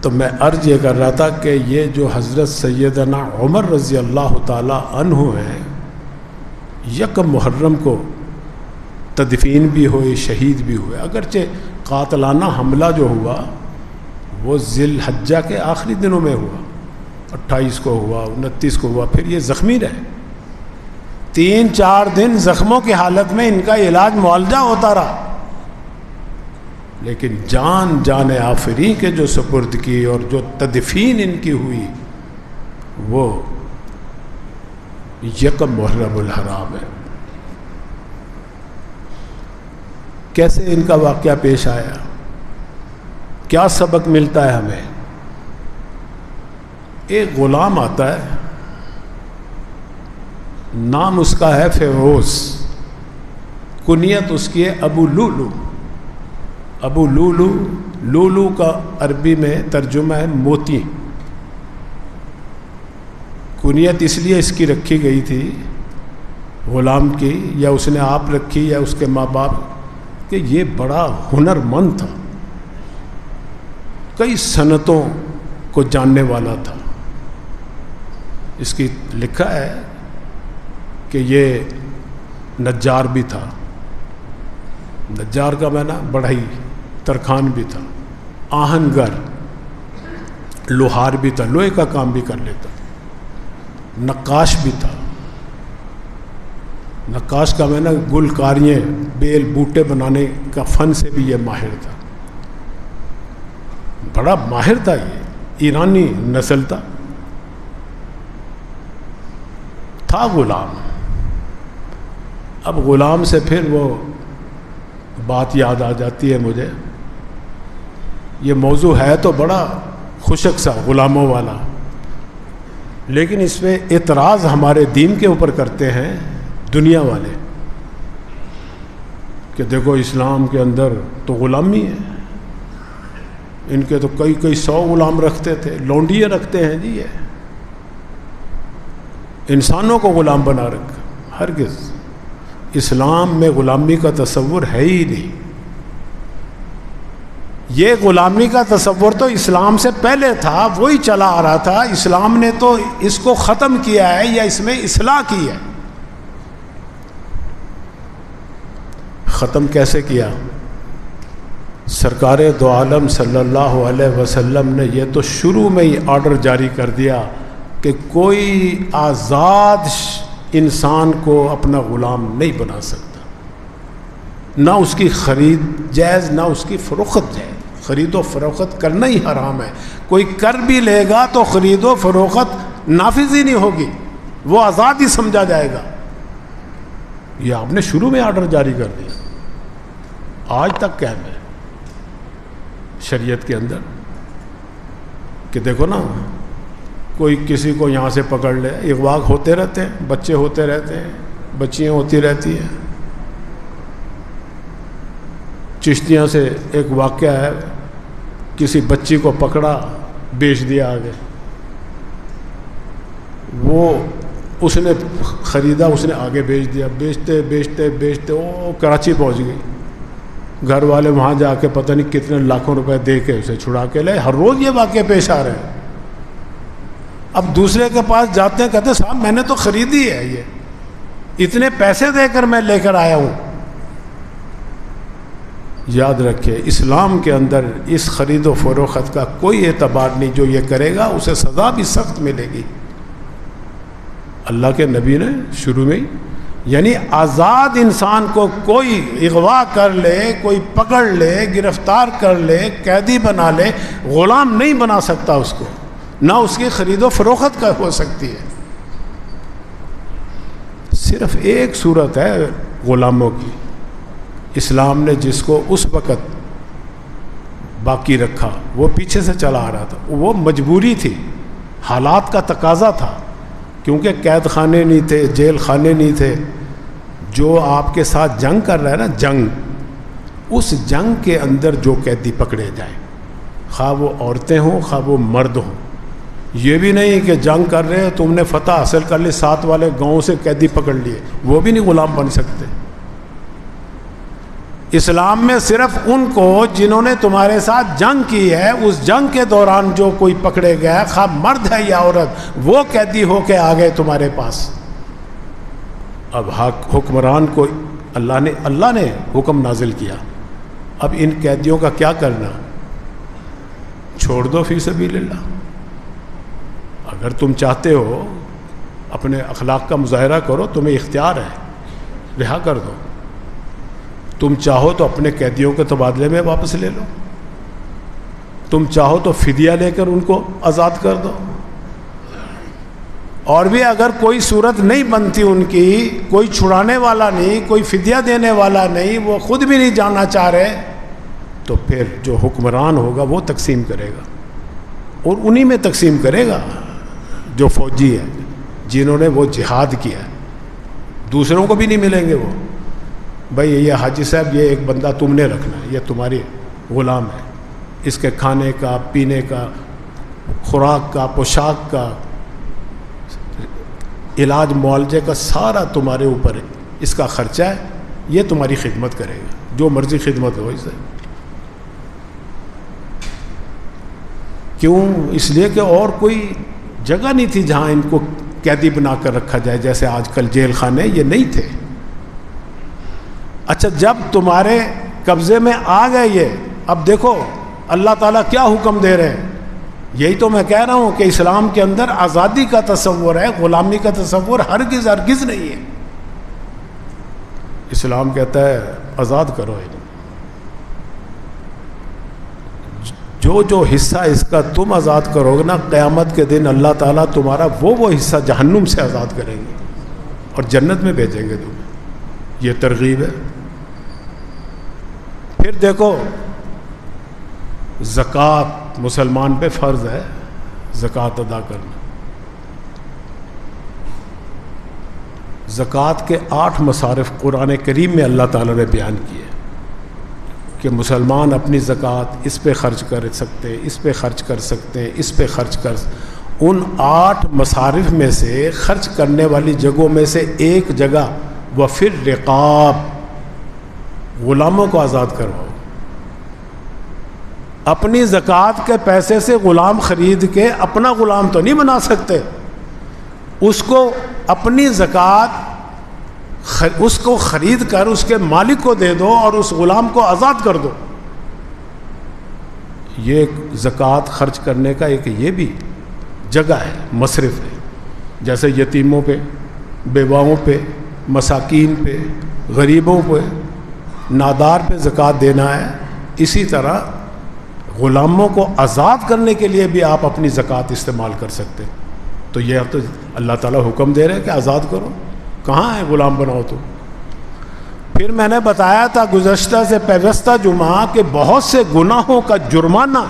تو میں عرض یہ کر رہا تھا کہ یہ جو حضرت سیدنا عمر رضی اللہ تعالی عنہ ہیں، یکم محرم کو تدفین بھی ہوئے، شہید بھی ہوئے، اگرچہ قاتلانہ حملہ جو ہوا وہ ذی الحجہ کے آخری دنوں میں ہوا، 28 کو ہوا، 29 کو ہوا، پھر یہ زخمی رہے 3-4 دن زخموں کی حالت میں ان کا علاج معالجہ ہوتا رہا، لیکن جان آفرین کے جو سپرد کی اور جو تدفین ان کی ہوئی وہ یکم محرم الحرام ہے۔ کیسے ان کا واقعہ پیش آیا، کیا سبق ملتا ہے ہمیں؟ ایک غلام آتا ہے، نام اس کا ہے فیروز، کنیت اس کی ہے ابو لولو۔ ابو لولو، لولو کا عربی میں ترجمہ ہے موتی۔ کنیت اس لیے اس کی رکھی گئی تھی غلام کی، یا اس نے آپ رکھی یا اس کے ماں باپ، کہ یہ بڑا ہنر مند تھا، کئی صنعتوں کو جاننے والا تھا۔ اس کی لکھا ہے کہ یہ نجار بھی تھا، نجار کا معنی بڑھئی، ترخان بھی تھا، آہنگر، لوہار بھی تھا، لوہے کا کام بھی کر لیتا، نقاش بھی تھا۔ نقاش کا معنی گلکاریاں، بیل بوٹے بنانے کا فن سے بھی یہ ماہر تھا، بڑا ماہر تھا، یہ ایرانی نسل تھا غلام۔ اب غلام سے پھر وہ بات یاد آ جاتی ہے مجھے، یہ موضوع ہے تو بڑا خشک سا غلاموں والا، لیکن اس پہ اعتراض ہمارے دین کے اوپر کرتے ہیں دنیا والے کہ دیکھو اسلام کے اندر تو غلامی ہے، ان کے تو کئی 100 غلام رکھتے تھے، لونڈیے رکھتے ہیں جی، یہ انسانوں کو غلام بنا رکھا۔ ہرگز اسلام میں غلامی کا تصور ہے ہی نہیں، یہ غلامی کا تصور تو اسلام سے پہلے تھا، وہی چلا آ رہا تھا، اسلام نے تو اس کو ختم کیا ہے یا اس میں اصلاح کی ہے۔ ختم کیسے کیا؟ سرکار دو عالم صلی اللہ علیہ وسلم نے یہ تو شروع میں ہی آرڈر جاری کر دیا کہ کوئی آزاد انسان کو اپنا غلام نہیں بنا سکتا، نہ اس کی خرید جائز نہ اس کی فروخت جائز، خرید و فروخت کرنا ہی حرام ہے، کوئی کر بھی لے گا تو خرید و فروخت نافذ ہی نہیں ہوگی، وہ آزاد ہی سمجھا جائے گا۔ یہ آپ نے شروع میں آرڈر جاری کر دیا، آج تک قائم ہے شریعت کے اندر کہ دیکھو نا، کوئی کسی کو یہاں سے پکڑ لے، اغوا ہوتے رہتے ہیں، بچے ہوتے رہتے ہیں، بچیاں ہوتی رہتی ہیں۔ چشتیاں سے ایک واقعہ ہے، کسی بچی کو پکڑا، بیچ دیا آگے، وہ اس نے خریدا، اس نے آگے بیچ دیا، بیچتے بیچتے بیچتے وہ کراچی پہنچ گئی، گھر والے وہاں جا کے پتہ نہیں کتنے لاکھوں روپے دے کے اسے چھڑا کے لے۔ ہر روز یہ واقعے پیش آ رہے ہیں۔ اب دوسرے کے پاس جاتے ہیں، کہتے ہیں صاحب میں نے تو خریدی ہے، یہ اتنے پیسے دے کر میں لے کر آیا ہوں۔ یاد رکھے اسلام کے اندر اس خرید و فروخت کا کوئی اعتبار نہیں، جو یہ کرے گا اسے سزا بھی سخت ملے گی۔ اللہ کے نبی نے شروع میں یعنی آزاد انسان کو کوئی اغوا کر لے، کوئی پکڑ لے، گرفتار کر لے، قیدی بنا لے، غلام نہیں بنا سکتا اس کو، نہ اس کی خرید و فروخت کا ہو سکتی ہے۔ صرف ایک صورت ہے غلاموں کی، اسلام نے جس کو اس وقت باقی رکھا، وہ پیچھے سے چلا آ رہا تھا، وہ مجبوری تھی، حالات کا تقاضا تھا، کیونکہ قید خانے نہیں تھے، جیل خانے نہیں تھے۔ جو آپ کے ساتھ جنگ کر رہا ہے نا، جنگ، اس جنگ کے اندر جو قیدی پکڑے جائیں، خواہ وہ عورتیں ہوں خواہ وہ مرد ہوں، یہ بھی نہیں کہ جنگ کر رہے ہیں تم نے فتح حاصل کر لی، ساتھ والے گاؤں سے قیدی پکڑ لیے، وہ بھی نہیں غلام بن سکتے۔ اسلام میں صرف ان کو جنہوں نے تمہارے ساتھ جنگ کی ہے، اس جنگ کے دوران جو کوئی پکڑے گیا، خواہ مرد ہے یا عورت، وہ قیدی ہو کے آ گئے تمہارے پاس۔ اب حکمران کو اللہ نے حکم نازل کیا، اب ان قیدیوں کا کیا کرنا؟ چھوڑ دو فی سبیل اللہ۔ اگر تم چاہتے ہو اپنے اخلاق کا مظاہرہ کرو، تمہیں اختیار ہے، رہا کر دو۔ تم چاہو تو اپنے قیدیوں کے تبادلے میں واپس لے لو، تم چاہو تو فدیہ لے کر ان کو آزاد کر دو، اور بھی اگر کوئی صورت نہیں بنتی ان کی، کوئی چھڑانے والا نہیں، کوئی فدیہ دینے والا نہیں، وہ خود بھی نہیں جانا چاہ رہے، تو پھر جو حکمران ہوگا وہ تقسیم کرے گا، اور انہی میں تقسیم کرے گا جو فوجی ہے، جنہوں نے وہ جہاد کیا ہے۔ دوسروں کو بھی نہیں ملیں گے وہ، بھائی یہ حاجی صاحب یہ ایک بندہ تم نے رکھنا ہے، یہ تمہاری غلام ہے، اس کے کھانے کا، پینے کا، خوراک کا، پوشاک کا، علاج معالجے کا سارا تمہارے اوپر ہے، اس کا خرچہ ہے، یہ تمہاری خدمت کرے گا، جو مرضی خدمت ہو اسے۔ کیوں؟ اس لیے کہ اور کوئی جگہ نہیں تھی جہاں ان کو قیدی بنا کر رکھا جائے، جیسے آج کل جیل خانے یہ نہیں تھے۔ اچھا جب تمہارے قبضے میں آ گئے یہ، اب دیکھو اللہ تعالیٰ کیا حکم دے رہے ہیں۔ یہی تو میں کہہ رہا ہوں کہ اسلام کے اندر آزادی کا تصور ہے، غلامی کا تصور ہرگز نہیں ہے۔ اسلام کہتا ہے آزاد کرو، جو حصہ اس کا تم آزاد کرو گے نا، قیامت کے دن اللہ تعالیٰ تمہارا وہ حصہ جہنم سے آزاد کریں گے اور جنت میں بھیجیں گے تمہیں۔ یہ ترغیب ہے۔ پھر دیکھو زکوٰۃ مسلمان پہ فرض ہے، زکوٰۃ ادا کرنا۔ زکوٰۃ کے 8 مصارف قرآن کریم میں اللہ تعالیٰ نے بیان کیے کہ مسلمان اپنی زکوٰۃ اس پہ خرچ کر سکتے، اس پہ خرچ کر سکتے ہیں، اس پہ خرچ کر۔ ان 8 مصارف میں سے خرچ کرنے والی جگہوں میں سے ایک جگہ وفی الرقاب، غلاموں کو آزاد کرواؤ۔ اپنی زکوٰۃ کے پیسے سے غلام خرید کے اپنا غلام تو نہیں بنا سکتے، اس کو اپنی زکوٰۃ اس کو خرید کر اس کے مالک کو دے دو اور اس غلام کو آزاد کر دو۔ یہ زکوٰۃ خرچ کرنے کا ایک یہ بھی جگہ ہے، مصرف ہے، جیسے یتیموں پہ، بیواؤں پہ، مساکین پہ، غریبوں پہ، نادار پہ زکوٰۃ دینا ہے، اسی طرح غلاموں کو آزاد کرنے کے لیے بھی آپ اپنی زکوٰۃ استعمال کر سکتے ہیں۔ تو یہ اب تو اللہ تعالیٰ حکم دے رہے ہیں کہ آزاد کرو، کہاں ہے غلام بناؤ تو۔ پھر میں نے بتایا تھا گزشتہ سے پیوستہ جمعہ کہ بہت سے گناہوں کا جرمانہ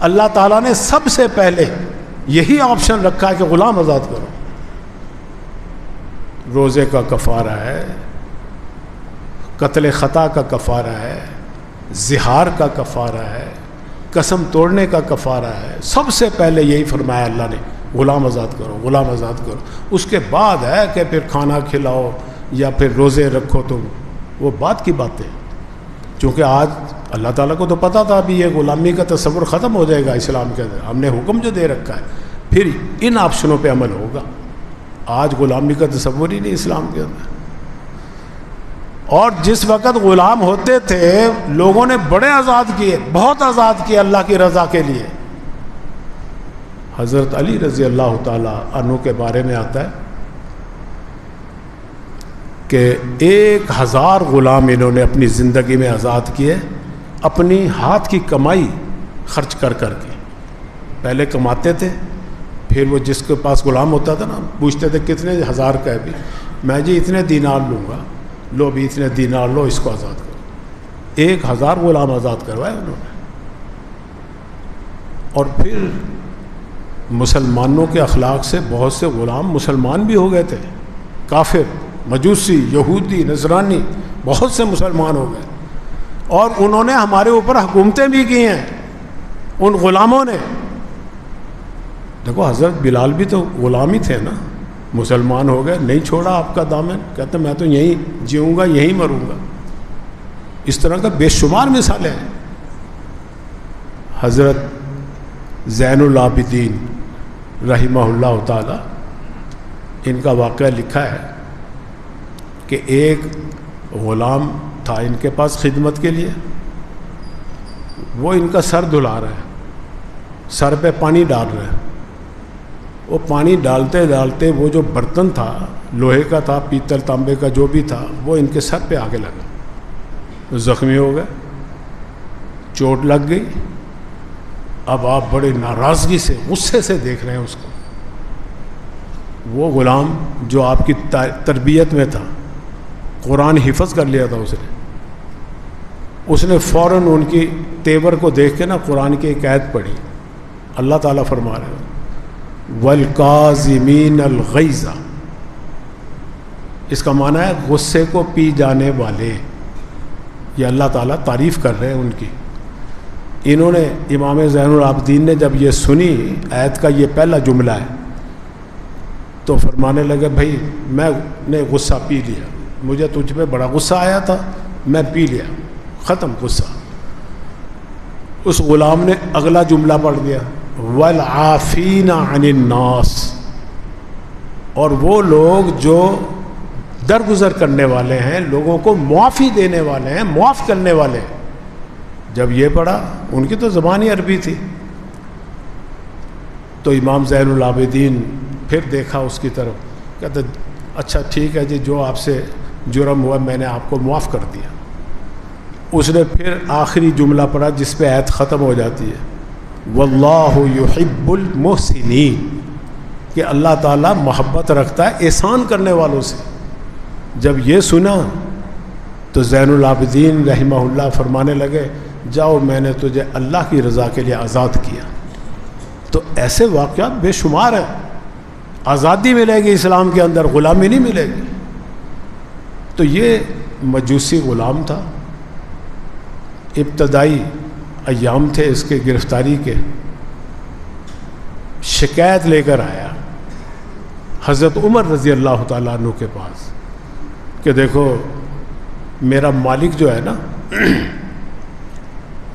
اللہ تعالیٰ نے سب سے پہلے یہی آپشن رکھا ہے کہ غلام آزاد کرو۔ روزے کا کفارہ ہے، قتل خطا کا کفارہ ہے، زہار کا کفارہ ہے، قسم توڑنے کا کفارہ ہے، سب سے پہلے یہی فرمایا اللہ نے، غلام آزاد کرو، غلام آزاد کرو۔ اس کے بعد ہے کہ پھر کھانا کھلاؤ یا پھر روزے رکھو، تم وہ بات کی باتیں، چونکہ آج اللہ تعالیٰ کو تو پتہ تھا ابھی یہ غلامی کا تصور ختم ہو جائے گا اسلام کے اندر، ہم نے حکم جو دے رکھا ہے، پھر ان آپشنوں پہ عمل ہوگا۔ آج غلامی کا تصور ہی نہیں اسلام کے اندر۔ اور جس وقت غلام ہوتے تھے لوگوں نے بڑے آزاد کیے، بہت آزاد کیے اللہ کی رضا کے لیے۔ حضرت علی رضی اللہ تعالیٰ عنہ کے بارے میں آتا ہے کہ 1000 غلام انہوں نے اپنی زندگی میں آزاد کیے، اپنی ہاتھ کی کمائی خرچ کر کر کے۔ پہلے کماتے تھے، پھر وہ جس کے پاس غلام ہوتا تھا نا پوچھتے تھے کتنے ہزار کا ہے بھی، میں جی اتنے دینار لوں گا، لو بھی اتنے دینار لو، اس کو آزاد کرو۔ 1000 غلام آزاد کروائے انہوں نے۔ اور پھر مسلمانوں کے اخلاق سے بہت سے غلام مسلمان بھی ہو گئے تھے، کافر، مجوسی، یہودی، نصرانی، بہت سے مسلمان ہو گئے، اور انہوں نے ہمارے اوپر حکومتیں بھی کی ہیں ان غلاموں نے۔ دیکھو حضرت بلال بھی تو غلام ہی تھے نا، مسلمان ہو گئے، نہیں چھوڑا آپ کا دامن، کہتے میں تو یہیں جیوں گا یہیں مروں گا۔ اس طرح کا بے شمار مثالیں ہیں. حضرت زین العابدین رحمہ اللہ تعالی، ان کا واقعہ لکھا ہے کہ ایک غلام تھا ان کے پاس خدمت کے لیے. وہ ان کا سر دھلا رہا ہے، سر پہ پانی ڈال رہا ہے. وہ پانی ڈالتے ڈالتے وہ جو برتن تھا، لوہے کا تھا، پیتل تانبے کا جو بھی تھا، وہ ان کے سر پہ آگے لگا، زخمی ہو گئے، چوٹ لگ گئی. اب آپ بڑے ناراضگی سے، غصے سے دیکھ رہے ہیں اس کو. وہ غلام جو آپ کی تربیت میں تھا، قرآن حفظ کر لیا تھا اس نے فوراً ان کی تیور کو دیکھ کے نا قرآن کی ایک آیت پڑھی. اللہ تعالیٰ فرما رہے ہیں وَالْقَاظِمِينَ الْغَيْظَ. اس کا معنی ہے غصے کو پی جانے والے. یہ اللہ تعالیٰ تعریف کر رہے ہیں ان کی. انہوں نے، امام زین العابدین نے جب یہ سنی آیت کا یہ پہلا جملہ ہے، تو فرمانے لگے بھائی میں نے غصہ پی لیا، مجھے تجھ پہ بڑا غصہ آیا تھا، میں پی لیا، ختم غصہ. اس غلام نے اگلا جملہ پڑھ دیا وَالْعَافِينَ عَنِ النَّاسِ. اور وہ لوگ جو درگزر کرنے والے ہیں، لوگوں کو معافی دینے والے ہیں، معاف کرنے والے ہیں. جب یہ پڑھا، ان کی تو زبان عربی تھی، تو امام زین العابدین پھر دیکھا اس کی طرف، کہتے اچھا ٹھیک ہے جی، جو آپ سے جرم ہوا میں نے آپ کو معاف کر دیا. اس نے پھر آخری جملہ پڑھا جس پہ آیت ختم ہو جاتی ہے واللہ یحب المحسنین، کہ اللہ تعالیٰ محبت رکھتا ہے احسان کرنے والوں سے. جب یہ سنا تو زین العابدین رحمہ اللہ فرمانے لگے جاؤ، میں نے تجھے اللہ کی رضا کے لیے آزاد کیا. تو ایسے واقعات بے شمار ہیں. آزادی ملے گی اسلام کے اندر، غلامی نہیں ملے گی. تو یہ مجوسی غلام تھا، ابتدائی ایام تھے اس کے گرفتاری کے. شکایت لے کر آیا حضرت عمر رضی اللہ تعالیٰ عنہ کے پاس کہ دیکھو میرا مالک جو ہے نا،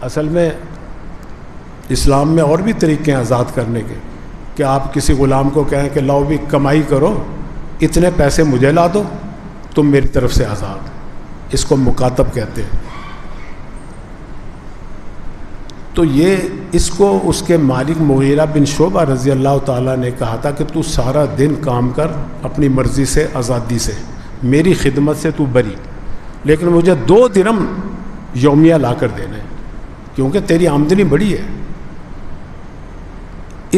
اصل میں اسلام میں اور بھی طریقے ہیں آزاد کرنے کے، کہ آپ کسی غلام کو کہیں کہ لاؤ بھی کمائی کرو، اتنے پیسے مجھے لا دو، تم میری طرف سے آزاد. اس کو مکاتب کہتے ہیں. تو یہ اس کو اس کے مالک مغیرہ بن شعبہ رضی اللہ تعالیٰ نے کہا تھا کہ تو سارا دن کام کر اپنی مرضی سے، آزادی سے، میری خدمت سے تو بری، لیکن مجھے 2 درم یومیہ لا کر دینے، کیونکہ تیری آمدنی بڑی ہے.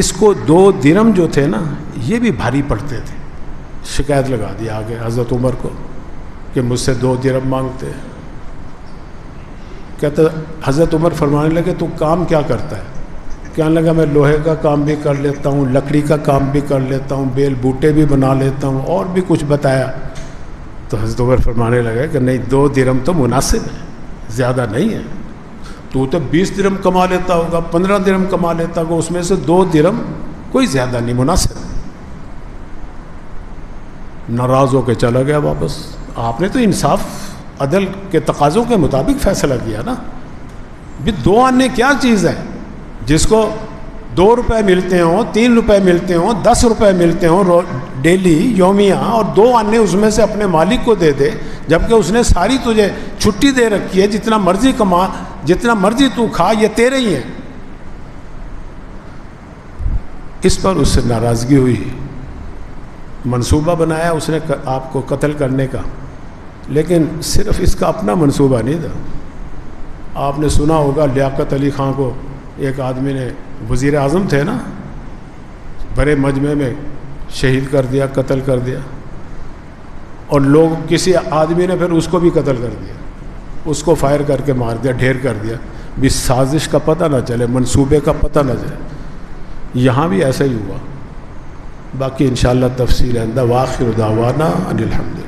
اس کو 2 درم جو تھے نا یہ بھی بھاری پڑتے تھے. شکایت لگا دی آگے حضرت عمر کو کہ مجھ سے 2 درم مانگتے. کہتا حضرت عمر فرمانے لگے تو کام کیا کرتا ہے؟ کہنے لگا میں لوہے کا کام بھی کر لیتا ہوں، لکڑی کا کام بھی کر لیتا ہوں، بیل بوٹے بھی بنا لیتا ہوں، اور بھی کچھ بتایا. تو حضرت عمر فرمانے لگے کہ نہیں، 2 درم تو مناسب ہے، زیادہ نہیں ہے. تو 20 درم کما لیتا ہوگا، 15 درم کما لیتا ہوگا، اس میں سے 2 درم کوئی زیادہ نہیں، مناسب. ناراض ہو کے چلا گیا واپس. آپ نے تو انصاف عدل کے تقاضوں کے مطابق فیصلہ کیا نا. بھی 2 آنے کیا چیز ہے جس کو 2 روپے ملتے ہوں، 3 روپے ملتے ہوں، 10 روپے ملتے ہوں ڈیلی یومیہ، اور 2 آنے اس میں سے اپنے مالک کو دے دے، جبکہ اس نے ساری تجھے چھٹی دے رکھی ہے، جتنا مرضی کما، جتنا مرضی تو کھا، یہ تیرے ہی ہیں. اس پر اس سے ناراضگی ہوئی، منصوبہ بنایا اس نے آپ کو قتل کرنے کا، لیکن صرف اس کا اپنا منصوبہ نہیں تھا. آپ نے سنا ہوگا لیاقت علی خان کو ایک آدمی نے، وزیر اعظم تھے نا، بڑے مجمع میں شہید کر دیا، قتل کر دیا. اور لوگ، کسی آدمی نے پھر اس کو بھی قتل کر دیا، اس کو فائر کر کے مار دیا، ڈھیر کر دیا. بھی سازش کا پتہ نہ چلے، منصوبے کا پتہ نہ چلے. یہاں بھی ایسا ہی ہوا. باقی انشاءاللہ تفصیل ہے. وآخر دعوانا ان الحمد.